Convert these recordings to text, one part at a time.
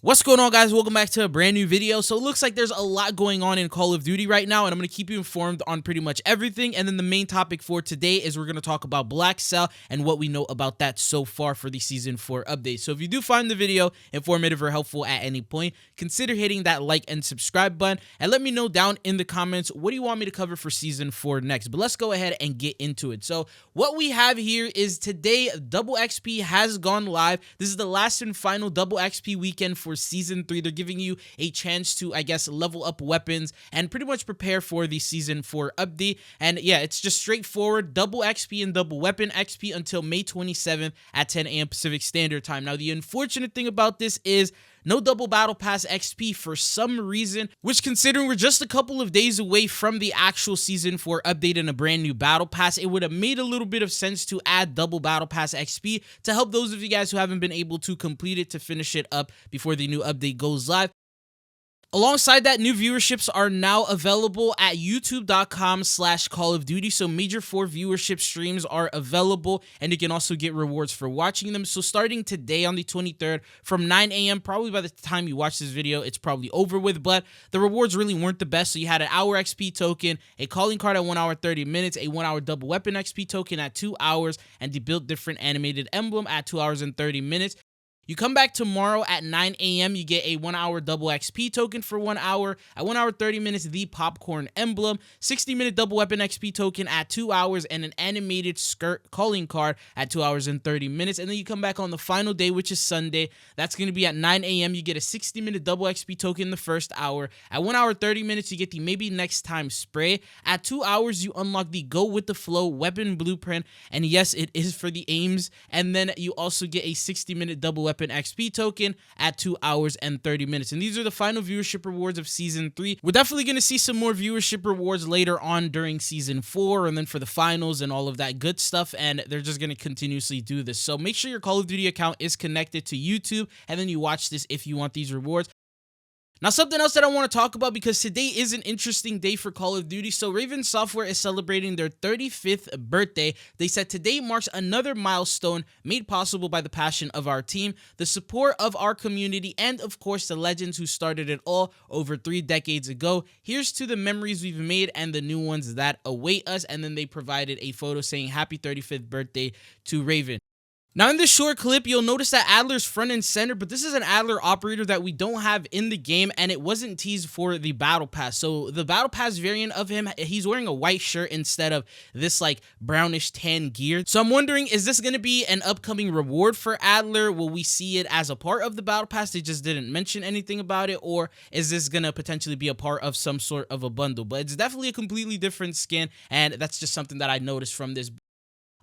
What's going on, guys? Welcome back to a brand new video. So it looks like there's a lot going on in Call of Duty right now, and I'm going to keep you informed on pretty much everything. And then the main topic for today is we're going to talk about Blackcell and what we know about that so far for the Season 4 update. So if you do find the video informative or helpful at any point, consider hitting that like and subscribe button, and let me know down in the comments what do you want me to cover for Season 4 next. But let's go ahead and get into it. So what we have here is today, Double XP has gone live. This is the last and final Double XP weekend for Season 3. They're giving you a chance to, I guess, level up weapons and pretty much prepare for the Season 4 update. And yeah, it's just straightforward double XP and double weapon XP until May 27th at 10 a.m. Pacific Standard Time. Now, the unfortunate thing about this is no double battle pass XP for some reason, which, considering we're just a couple of days away from the actual Season 4 update and a brand new battle pass, it would have made a little bit of sense to add double battle pass XP to help those of you guys who haven't been able to complete it to finish it up before the new update goes live. Alongside that, new viewerships are now available at youtube.com/Call of Duty. So major 4 viewership streams are available, and you can also get rewards for watching them. So starting today on the 23rd from 9 a.m., probably by the time you watch this video, it's probably over with, but the rewards really weren't the best. So you had an hour XP token, a calling card at 1 hour 30 minutes, a 1 hour double weapon XP token at 2 hours, and the build different animated emblem at 2 hours and 30 minutes. You come back tomorrow at 9 a.m., you get a 1 hour double XP token for 1 hour. At 1 hour 30 minutes, the popcorn emblem, 60-minute double weapon XP token at 2 hours, and an animated skirt calling card at 2 hours and 30 minutes. And then you come back on the final day, which is Sunday. That's going to be at 9 a.m. You get a 60-minute double XP token in the first hour. At 1 hour 30 minutes, you get the maybe next time spray. At 2 hours, you unlock the go with the flow weapon blueprint. And yes, it is for the aims. And then you also get a 60-minute double weapon XP token at 2 hours and 30 minutes. And these are the final viewership rewards of Season 3. We're definitely going to see some more viewership rewards later on during Season 4 and then for the finals and all of that good stuff. And they're just going to continuously do this. So make sure your Call of Duty account is connected to YouTube, and then you watch this if you want these rewards. Now, something else that I want to talk about, because today is an interesting day for Call of Duty. So Raven Software is celebrating their 35th birthday. They said today marks another milestone made possible by the passion of our team, the support of our community, and of course the legends who started it all over 3 decades ago. Here's to the memories we've made and the new ones that await us. And then they provided a photo saying happy 35th birthday to Raven. Now, in this short clip, you'll notice that Adler's front and center, but this is an Adler operator that we don't have in the game, and it wasn't teased for the Battle Pass. So the Battle Pass variant of him, he's wearing a white shirt instead of this like brownish tan gear. So I'm wondering, is this going to be an upcoming reward for Adler? Will we see it as a part of the Battle Pass? They just didn't mention anything about it. Or is this going to potentially be a part of some sort of a bundle? But it's definitely a completely different skin, and that's just something that I noticed from this.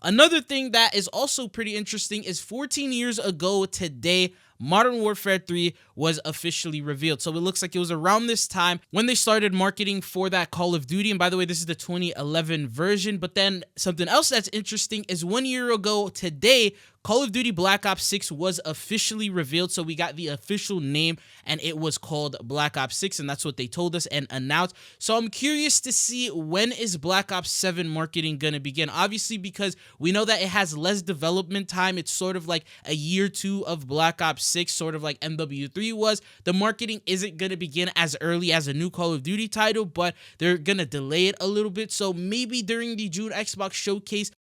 Another thing that is also pretty interesting is 14 years ago today, Modern Warfare 3 was officially revealed. So it looks like it was around this time when they started marketing for that Call of Duty. And by the way, this is the 2011 version. But then something else that's interesting is 1 year ago today, Call of Duty Black Ops 6 was officially revealed. So we got the official name, and it was called Black Ops 6, and that's what they told us and announced. So I'm curious to see, when is Black Ops 7 marketing going to begin? Obviously, because we know that it has less development time. It's sort of like a year 2 of Black Ops 6, sort of like MW3 was. The marketing isn't going to begin as early as a new Call of Duty title, but they're going to delay it a little bit. So maybe during the June Xbox showcase,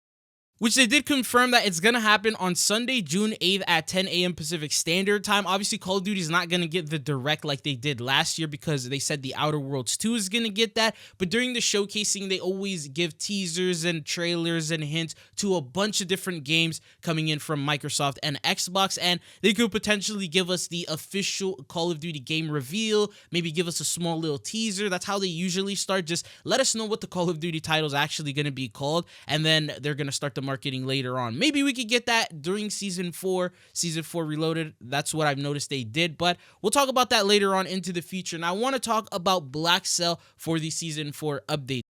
which they did confirm that it's going to happen on Sunday, June 8th at 10 a.m. Pacific Standard Time. Obviously, Call of Duty is not going to get the direct like they did last year, because they said the Outer Worlds 2 is going to get that. But during the showcasing, they always give teasers and trailers and hints to a bunch of different games coming in from Microsoft and Xbox. And they could potentially give us the official Call of Duty game reveal, maybe give us a small little teaser. That's how they usually start. Just let us know what the Call of Duty title is actually going to be called, and then they're going to start the marketing later on. Maybe we could get that during Season 4 Reloaded. That's what I've noticed they did, but we'll talk about that later on into the future. Now, I want to talk about Blackcell for the Season 4 update.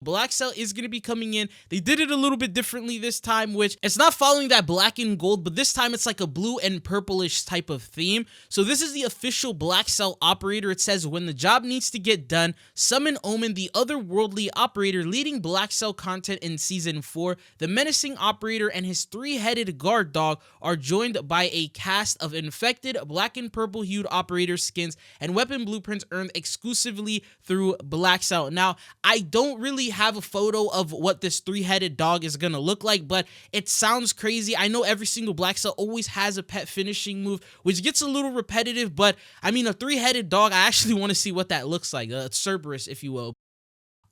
Blackcell is going to be coming in. They did it a little bit differently this time, which it's not following that black and gold, but this time it's like a blue and purplish type of theme. So this is the official Blackcell operator. It says, when the job needs to get done, summon Omen, the otherworldly operator leading Blackcell content in Season 4. The menacing operator and his three-headed guard dog are joined by a cast of infected black and purple hued operator skins and weapon blueprints earned exclusively through Blackcell. Now, I don't really have a photo of what this three-headed dog is gonna look like, but it sounds crazy. I know every single Blackcell always has a pet finishing move, which gets a little repetitive, but I mean, a three-headed dog, I actually want to see what that looks like, Cerberus, if you will.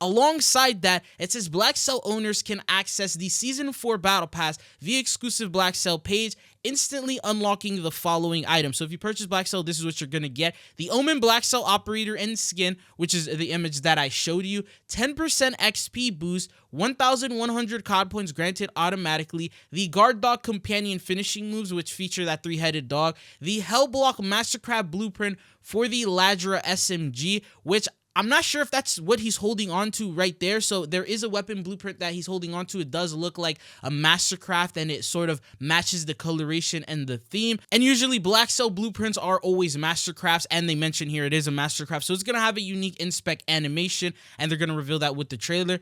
Alongside that, it says Blackcell owners can access the Season 4 Battle Pass via exclusive Blackcell page, instantly unlocking the following items. So if you purchase Blackcell, this is what you're going to get. The Omen Blackcell operator and skin, which is the image that I showed you. 10% XP boost, 1,100 COD points granted automatically. The Guard Dog companion finishing moves, which feature that three-headed dog. The Hellblock Mastercraft blueprint for the Ladra SMG, which I'm not sure if that's what he's holding on to right there. So there is a weapon blueprint that he's holding on to. It does look like a Mastercraft, and it sort of matches the coloration and the theme. And usually Blackcell blueprints are always Mastercrafts, and they mention here it is a Mastercraft. So it's going to have a unique inspect animation, and they're going to reveal that with the trailer.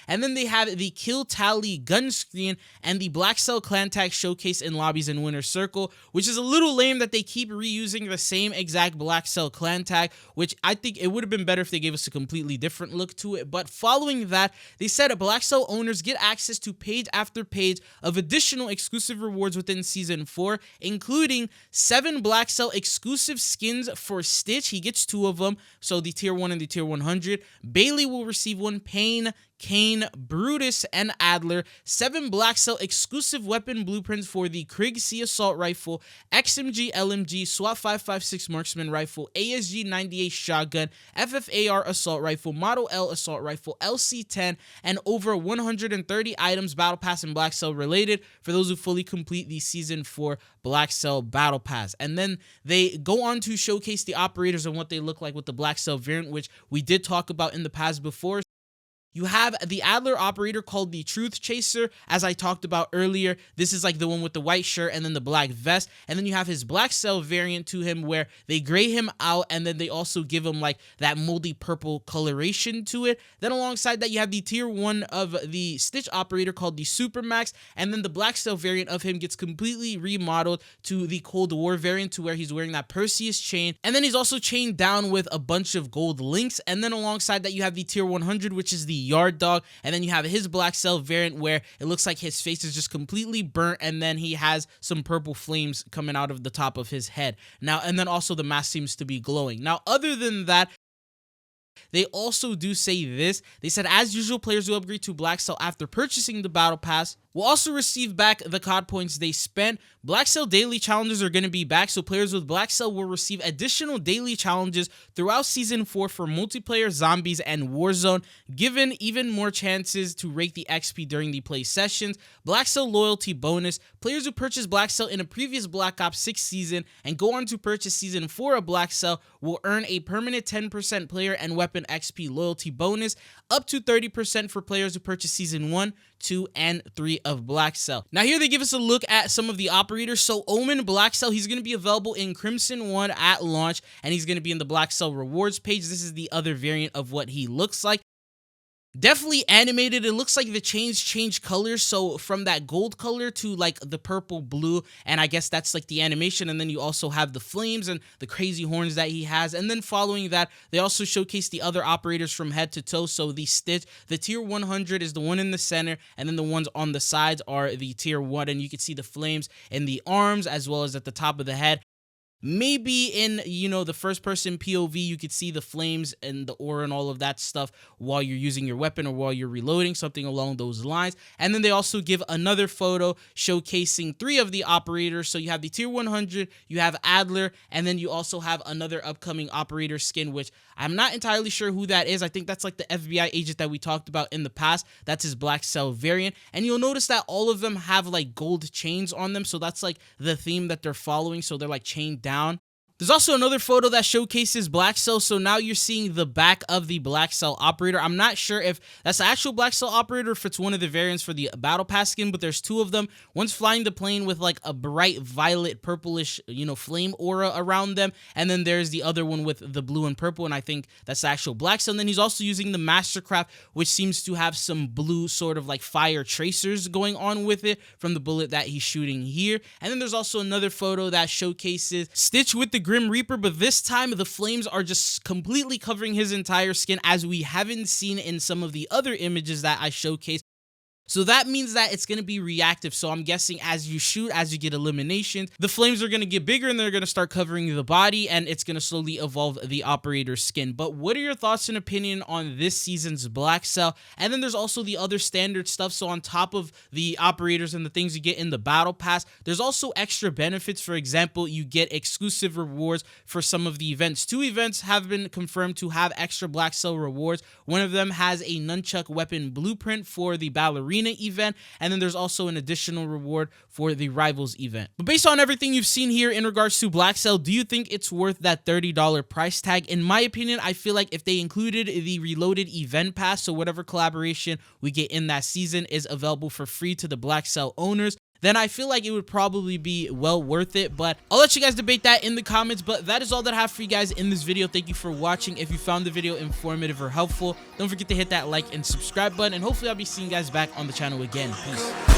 And then they have the Kill Tally gun screen and the Blackcell clan tag showcase in lobbies in Winner's Circle, which is a little lame that they keep reusing the same exact Blackcell clan tag, which I think it would have been better if they gave us a completely different look to it. But following that, they said Blackcell owners get access to page after page of additional exclusive rewards within Season 4, including 7 Blackcell exclusive skins for Stitch. He gets 2 of them, so the Tier 1 and the Tier 100. Bailey will receive 1, Pain, Kane, Brutus, and Adler. 7 Blackcell exclusive weapon blueprints for the Krieg C Assault Rifle, XMG LMG, SWAT 5.56 Marksman Rifle, ASG 98 Shotgun, FFAR Assault Rifle, Model L Assault Rifle, LC-10, and over 130 items Battle Pass and Blackcell related for those who fully complete the Season 4 Blackcell Battle Pass. And then they go on to showcase the operators and what they look like with the Blackcell variant, which we did talk about in the past before. You have the Adler operator called the Truth Chaser, as I talked about earlier. This is like the one with the white shirt and then the black vest. And then you have his Blackcell variant to him where they gray him out and then they also give him like that moldy purple coloration to it. Then alongside that, you have the Tier 1 of the Stitch operator called the Supermax. And then the Blackcell variant of him gets completely remodeled to the Cold War variant to where he's wearing that Perseus chain. And then he's also chained down with a bunch of gold links. And then alongside that, you have the Tier 100, which is the Yard Dog, and then you have his Blackcell variant where it looks like his face is just completely burnt and then he has some purple flames coming out of the top of his head. Now, and then also the mask seems to be glowing. Now, other than that, they also do say this. They said, as usual, players who upgrade to Blackcell after purchasing the Battle Pass will also receive back the COD points they spent. Blackcell daily challenges are going to be back, so players with Blackcell will receive additional daily challenges throughout Season 4 for multiplayer, zombies, and Warzone, given even more chances to rake the XP during the play sessions. Blackcell loyalty bonus. Players who purchase Blackcell in a previous Black Ops 6 season and go on to purchase Season 4 of Blackcell will earn a permanent 10% player and weapon XP loyalty bonus, up to 30% for players who purchase Season 1, 2, and 3 of Blackcell. Now here they give us a look at some of the operators. So Omen Blackcell, he's going to be available in Crimson 1 at launch, and he's going to be in the Blackcell rewards page. This is the other variant of what he looks like. Definitely animated. It looks like the chains change colors, so from that gold color to like the purple blue, and I guess that's like the animation. And then you also have the flames and the crazy horns that he has. And then following that, they also showcase the other operators from head to toe. So the Stitch, the Tier 100 is the one in the center, and then the ones on the sides are the Tier 1, and you can see the flames in the arms as well as at the top of the head. Maybe in, you know, the first person POV, you could see the flames and the aura and all of that stuff while you're using your weapon or while you're reloading, something along those lines. And then they also give another photo showcasing 3 of the operators. So you have the Tier 100, you have Adler, and then you also have another upcoming operator skin, which I'm not entirely sure who that is. I think that's like the FBI agent that we talked about in the past. That's his Blackcell variant. And you'll notice that all of them have like gold chains on them. So that's like the theme that they're following. So they're like chained down. There's also another photo that showcases Blackcell, so now you're seeing the back of the Blackcell operator. I'm not sure if that's the actual Blackcell operator or if it's one of the variants for the Battle Pass skin, but there's two of them. One's flying the plane with like a bright violet purplish, flame aura around them, and then there's the other one with the blue and purple, and I think that's the actual Blackcell. And then he's also using the Mastercraft, which seems to have some blue sort of like fire tracers going on with it from the bullet that he's shooting here. And then there's also another photo that showcases Stitch with the Grim Reaper, but this time the flames are just completely covering his entire skin, as we haven't seen in some of the other images that I showcased. So that means that it's going to be reactive. So I'm guessing as you shoot, as you get eliminations, the flames are going to get bigger and they're going to start covering the body, and it's going to slowly evolve the operator's skin. But what are your thoughts and opinion on this season's Blackcell? And then there's also the other standard stuff. So on top of the operators and the things you get in the Battle Pass, there's also extra benefits. For example, you get exclusive rewards for some of the events. 2 events have been confirmed to have extra Blackcell rewards. One of them has a nunchuck weapon blueprint for the ballerina event, and then there's also an additional reward for the Rivals event. But based on everything you've seen here in regards to Blackcell, do you think it's worth that $30 price tag? In my opinion, I feel like if they included the reloaded event pass, so whatever collaboration we get in that season is available for free to the Blackcell owners, then I feel like it would probably be well worth it. But I'll let you guys debate that in the comments. But that is all that I have for you guys in this video. Thank you for watching. If you found the video informative or helpful, don't forget to hit that like and subscribe button, and hopefully I'll be seeing you guys back on the channel again. Peace.